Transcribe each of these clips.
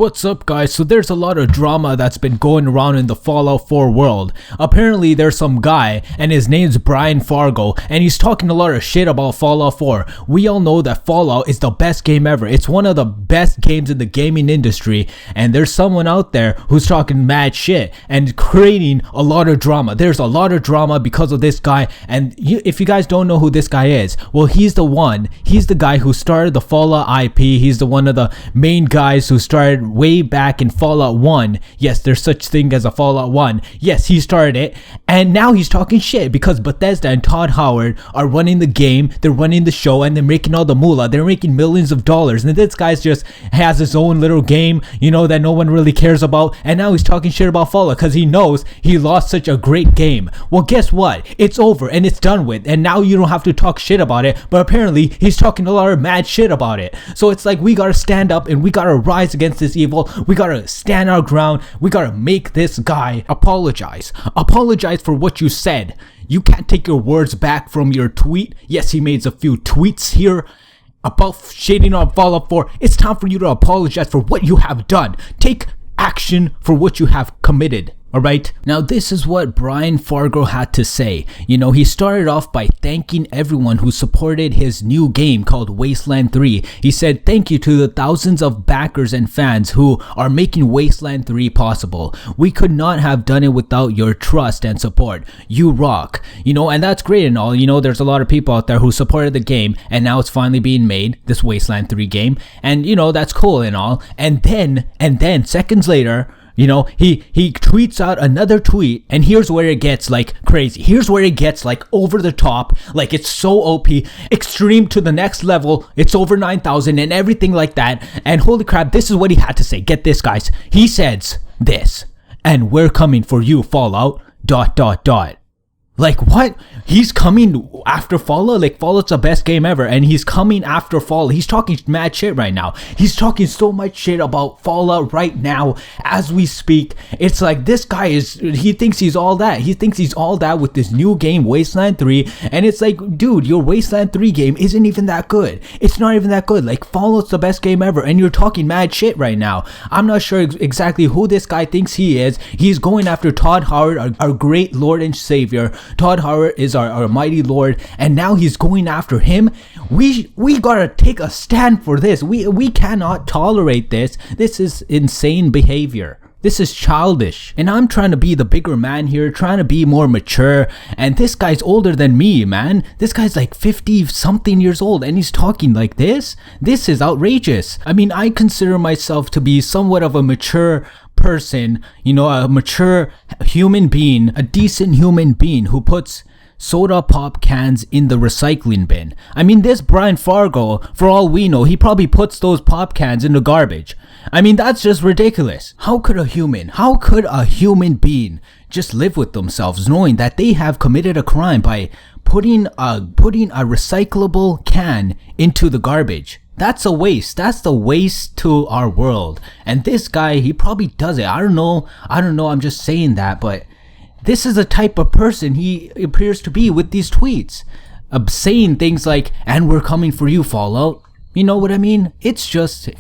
What's up, guys? So there's a lot of drama that's been going around in the Fallout 4 world. Apparently there's some guy and his name's Brian Fargo and he's talking a lot of shit about Fallout 4. We all know that Fallout is the best game ever. It's one of the best games in the gaming industry, and there's someone out there who's talking mad shit and creating a lot of drama. There's a lot of drama because of this guy, and if you guys don't know who this guy is, well, he's the guy who started the Fallout IP. He's the one of the main guys who started way back in Fallout 1. Yes, there's such thing as a Fallout 1. Yes, he started it, and now he's talking shit because Bethesda and Todd Howard are running the game, they're running the show, and they're making all the moolah. They're making millions of dollars, and this guy just has his own little game, that no one really cares about, and now he's talking shit about Fallout because he knows he lost such a great game. Well, guess what? It's over and it's done with, and now you don't have to talk shit about it, but apparently he's talking a lot of mad shit about it. So it's like we gotta stand up and we gotta rise against this evil. We gotta stand our ground. We gotta make this guy apologize for what you said. You can't take your words back from your tweet. Yes, he made a few tweets here about shading on Fallout 4. It's time for you to apologize for what you have done. Take action for what you have committed. Alright, now this is what Brian Fargo had to say. He started off by thanking everyone who supported his new game called Wasteland 3. He said, "Thank you to the thousands of backers and fans who are making Wasteland 3 possible. We could not have done it without your trust and support. You rock." And that's great and all. There's a lot of people out there who supported the game, and now it's finally being made, this Wasteland 3 game. And that's cool and all. And then seconds later, he tweets out another tweet, and here's where it gets like crazy. Here's where it gets like over the top, like it's so OP, extreme to the next level. It's over 9,000 and everything like that. And holy crap, this is what he had to say. Get this, guys. He says this, "And we're coming for you, Fallout, ... Like, what? He's coming after Fallout? Like, Fallout's the best game ever, and he's coming after Fallout. He's talking mad shit right now. He's talking so much shit about Fallout right now as we speak. It's like this guy he thinks he's all that. He thinks he's all that with this new game, Wasteland 3, and it's like, dude, your Wasteland 3 game isn't even that good. It's not even that good. Like, Fallout's the best game ever, and you're talking mad shit right now. I'm not sure exactly who this guy thinks he is. He's going after Todd Howard, our great Lord and Savior. Todd Howard is our mighty Lord, and now he's going after him. We gotta take a stand for this. We cannot tolerate this. This is insane behavior. This is childish. And I'm trying to be the bigger man here, trying to be more mature, and this guy's older than me, man. This guy's like 50 something years old, and he's talking like this? This is outrageous. I mean, I consider myself to be somewhat of a mature person, a mature human being, a decent human being who puts soda pop cans in the recycling bin. I mean, this Brian Fargo, for all we know, he probably puts those pop cans in the garbage. I mean, that's just ridiculous. How could a human being just live with themselves knowing that they have committed a crime by putting a recyclable can into the garbage? That's a waste. That's the waste to our world. And this guy, he probably does it. I don't know. I'm just saying that, but this is the type of person he appears to be with these tweets, saying things like, "And we're coming for you, Fallout." You know what I mean? It's just,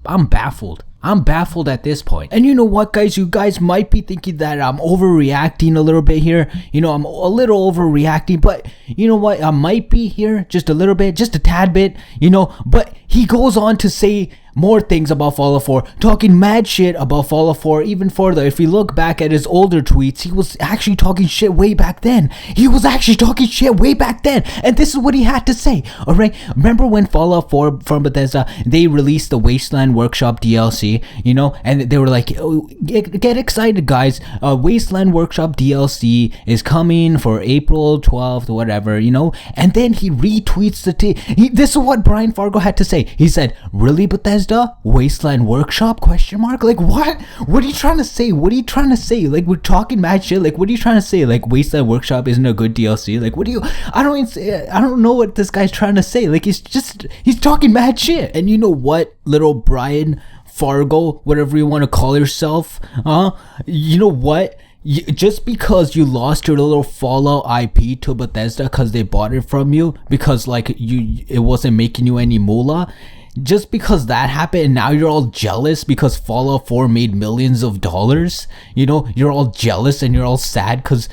I'm baffled. I'm baffled at this point. And you know what, guys? You guys might be thinking that I'm overreacting a little bit here. I'm a little overreacting, but you know what? I might be here just a little bit, just a tad bit, but he goes on to say more things about Fallout 4, talking mad shit about Fallout 4 even further. If you look back at his older tweets, he was actually talking shit way back then. And this is what he had to say. Alright, remember when Fallout 4 from Bethesda, they released the Wasteland Workshop DLC, and they were like, oh, get excited, guys. Wasteland Workshop DLC is coming for April 12th, whatever, and then he retweets this is what Brian Fargo had to say. He said, "Really, Bethesda? Wasteland Workshop? ? Like, what? What are you trying to say? Like, we're talking mad shit. Like, what are you trying to say? Like, Wasteland Workshop isn't a good DLC? Like, I don't know what this guy's trying to say. Like, he's talking mad shit. And you know what, little Brian Fargo, whatever you want to call yourself, you know what? Just because you lost your little Fallout IP to Bethesda because they bought it from you because like it wasn't making you any moolah, just because that happened and now you're all jealous because Fallout 4 made millions of dollars, you know, you're all jealous and you're all sad because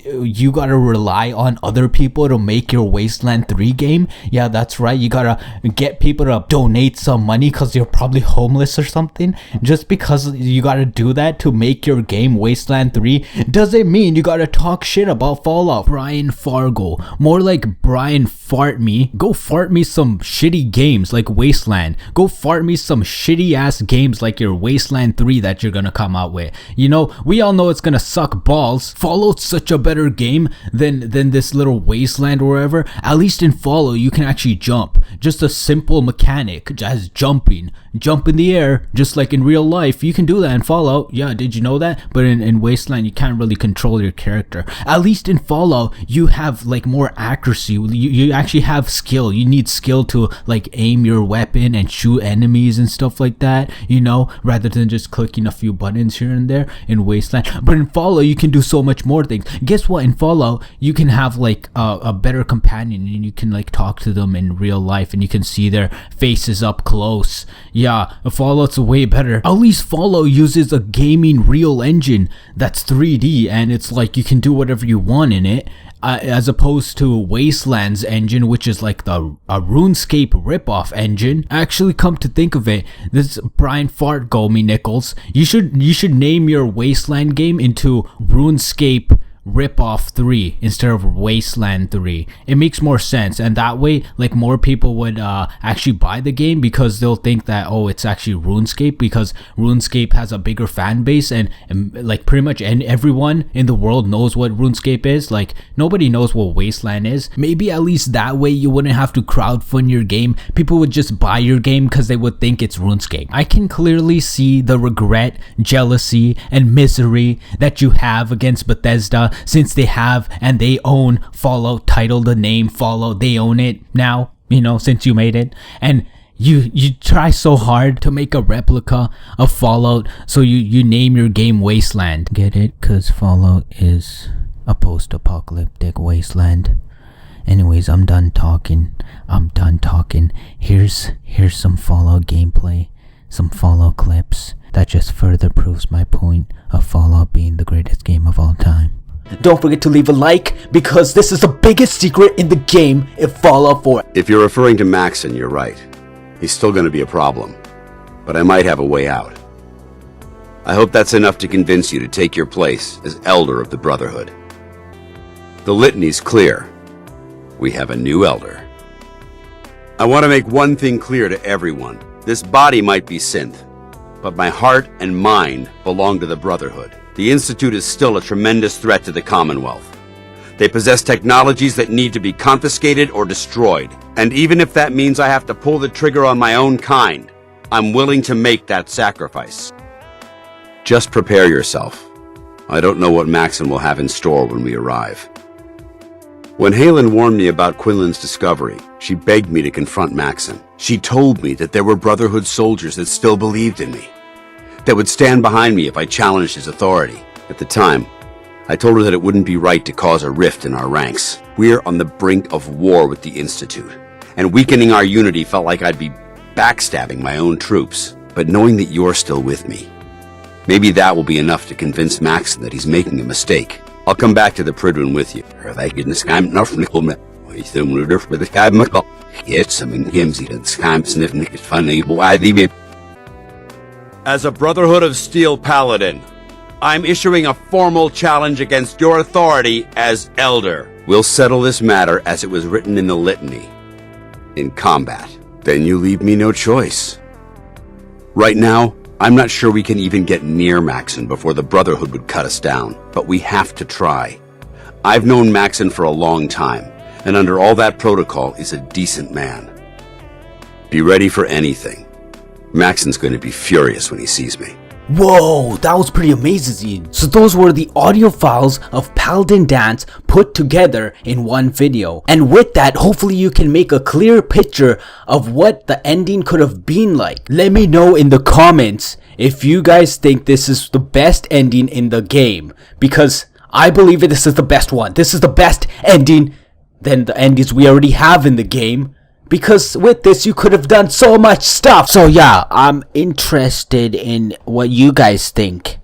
you gotta rely on other people to make your Wasteland 3 game. Yeah, that's right, you gotta get people to donate some money because you're probably homeless or something. Just because you gotta do that to make your game Wasteland 3 doesn't mean you gotta talk shit about Fallout. Brian Fargo, more like Brian fart me. Go fart me some shitty games like Wasteland. Go fart me some shitty ass games like your Wasteland 3 that you're gonna come out with. You know, we all know it's gonna suck balls. Fallout's such a better game than this little Wasteland or wherever. At least in Fallout you can actually jump. Just a simple mechanic as jumping. Jump in the air just like in real life. You can do that in Fallout. Yeah, did you know that? But in Wasteland you can't really control your character. At least in Fallout you have like more accuracy. You actually have skill. You need skill to like aim your weapon and shoot enemies and stuff like that, you know, rather than just clicking a few buttons here and there in Wasteland. But in Fallout you can do so much more things. Guess what? In Fallout you can have like a better companion and you can like talk to them in real life and you can see their faces up close. Yeah, Fallout's way better. At least Fallout uses a gaming real engine that's 3D and it's like you can do whatever you want in it. As opposed to Wasteland's engine, which is like a RuneScape ripoff engine. Actually, come to think of it, this Brian Fargo me Nichols, you should name your Wasteland game into RuneScape Ripoff 3 instead of Wasteland 3. It makes more sense, and that way like more people would actually buy the game because they'll think that, oh, it's actually RuneScape, because RuneScape has a bigger fan base and like pretty much everyone in the world knows what RuneScape is. Like nobody knows what Wasteland is. Maybe at least that way you wouldn't have to crowdfund your game. People would just buy your game because they would think it's RuneScape. I can clearly see the regret, jealousy, and misery that you have against Bethesda, since they have and they own Fallout title, the name Fallout, they own it now, you know, since you made it. And you try so hard to make a replica of Fallout, so you name your game Wasteland. Get it? Cause Fallout is a post-apocalyptic wasteland. Anyways, I'm done talking. Here's some Fallout gameplay, some Fallout clips that just further proves my point of Fallout being the greatest game of all time. Don't forget to leave a like, because this is the biggest secret in the game in Fallout 4. If you're referring to Maxon, you're right. He's still going to be a problem, but I might have a way out. I hope that's enough to convince you to take your place as Elder of the Brotherhood. The litany's clear. We have a new Elder. I want to make one thing clear to everyone. This body might be synth, but my heart and mind belong to the Brotherhood. The Institute is still a tremendous threat to the Commonwealth. They possess technologies that need to be confiscated or destroyed. And even if that means I have to pull the trigger on my own kind, I'm willing to make that sacrifice. Just prepare yourself. I don't know what Maxon will have in store when we arrive. When Halen warned me about Quinlan's discovery, she begged me to confront Maxon. She told me that there were Brotherhood soldiers that still believed in me, that would stand behind me if I challenged his authority. At the time, I told her that it wouldn't be right to cause a rift in our ranks. We're on the brink of war with the Institute, and weakening our unity felt like I'd be backstabbing my own troops. But knowing that you're still with me, maybe that will be enough to convince Maxon that he's making a mistake. I'll come back to the Pridwin with you. As a Brotherhood of Steel Paladin, I'm issuing a formal challenge against your authority as Elder. We'll settle this matter as it was written in the litany, in combat. Then you leave me no choice. Right now, I'm not sure we can even get near Maxon before the Brotherhood would cut us down, but we have to try. I've known Maxon for a long time, and under all that protocol is a decent man. Be ready for anything. Maxon's going to be furious when he sees me. Whoa, that was pretty amazing. So those were the audio files of Paladin Dance put together in one video. And with that, hopefully you can make a clear picture of what the ending could have been like. Let me know in the comments if you guys think this is the best ending in the game, because I believe this is the best one. This is the best ending than the endings we already have in the game. Because with this, you could have done so much stuff. So yeah, I'm interested in what you guys think.